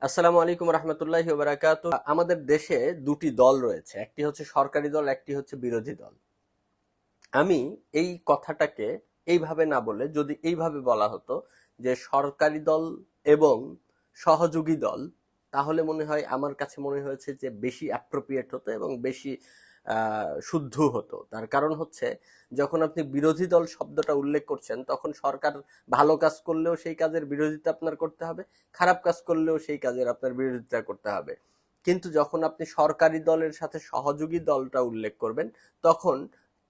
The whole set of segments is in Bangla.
আসসালামু আলাইকুম রহমতুল্লাহি ওয়া বারাকাতুহু। আমাদের দেশে দুটি দল রয়েছে, একটি হচ্ছে সরকারি দল, একটি হচ্ছে বিরোধী দল। আমি এই কথাটাকে এইভাবে না বলে যদি এইভাবে বলা হতো যে সরকারি দল এবং সহযোগী দল, তাহলে মনে হয় আমার কাছে মনে হয়েছে যে বেশি অ্যাপ্রোপ্রিয়েট হতো এবং বেশি শুদ্ধ হতো। তার কারণ হচ্ছে, যখন আপনি বিরোধী দল শব্দটা উল্লেখ করছেন তখন সরকার ভালো কাজ করলেও সেই কাজের বিরোধিতা আপনার করতে হবে, খারাপ কাজ করলেও সেই কাজের আপনার বিরোধিতা করতে হবে। কিন্তু যখন আপনি সরকারি দলের সাথে সহযোগী দলটা উল্লেখ করবেন, তখন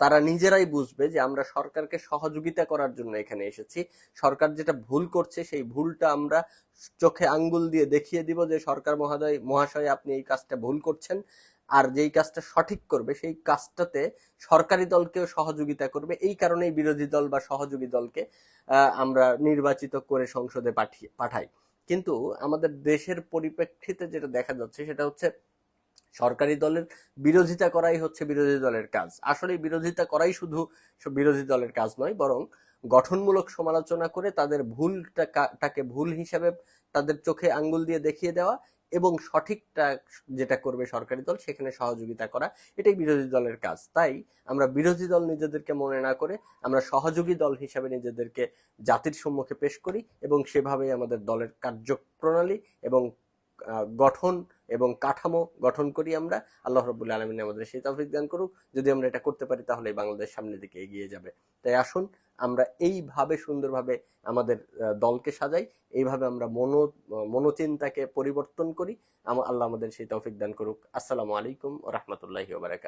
তারা নিজেরাই বুঝবে যে আমরা সরকারকে সহযোগিতা করার জন্য এখানে এসেছি। সরকার যেটা ভুল করছে সেই ভুলটা আমরা চোখে আঙ্গুল দিয়ে দেখিয়ে দিব যে সরকার মহাশয় আপনি এই কাজটা ভুল করছেন। আর যেই কাজটা সঠিক করবে সেই কাজটাতে সরকারি দলকেও সহযোগিতা করবে। এই কারণেই বিরোধী দল বা সহযোগী দলকে আমরা নির্বাচিত করে সংসদে পাঠাই। কিন্তু আমাদের দেশের পরিপ্রেক্ষিতে যেটা দেখা যাচ্ছে সেটা হচ্ছে, সরকারি দলের বিরোধিতা করাই হচ্ছে বিরোধী দলের কাজ। আসলে বিরোধিতা করাই শুধু বিরোধী দলের কাজ নয়, বরং গঠনমূলক সমালোচনা করে তাদের ভুলটাকে ভুল হিসাবে তাদের চোখে আঙ্গুল দিয়ে দেখিয়ে দেওয়া এবং সঠিকটা যেটা করবে সরকারি দল সেখানে সহযোগিতা করা, এটাই বিরোধী দলের কাজ। তাই আমরা বিরোধী দল নিজেদেরকে মনে না করে আমরা সহযোগী দল হিসাবে নিজেদেরকে জাতির সম্মুখে পেশ করি এবং সেভাবেই আমাদের দলের কার্যপ্রণালী এবং গঠন এবং কাঠামো গঠন করি আমরা। আল্লাহ রাব্বুল আলামিন আমাদের সেই তৌফিক দান করুক। যদি আমরা এটা করতে পারি তাহলে বাংলাদেশ সামনের দিকে এগিয়ে যাবে। তাই আসুন আমরা এইভাবে সুন্দরভাবে আমাদের দলকে সাজাই, এইভাবে আমরা মনোচিন্তাকে পরিবর্তন করি। আল্লাহ আমাদের সেই তৌফিক দান করুক। আসসালামু আলাইকুম ওয়া রাহমাতুল্লাহি ওয়া বারাকাতুহু।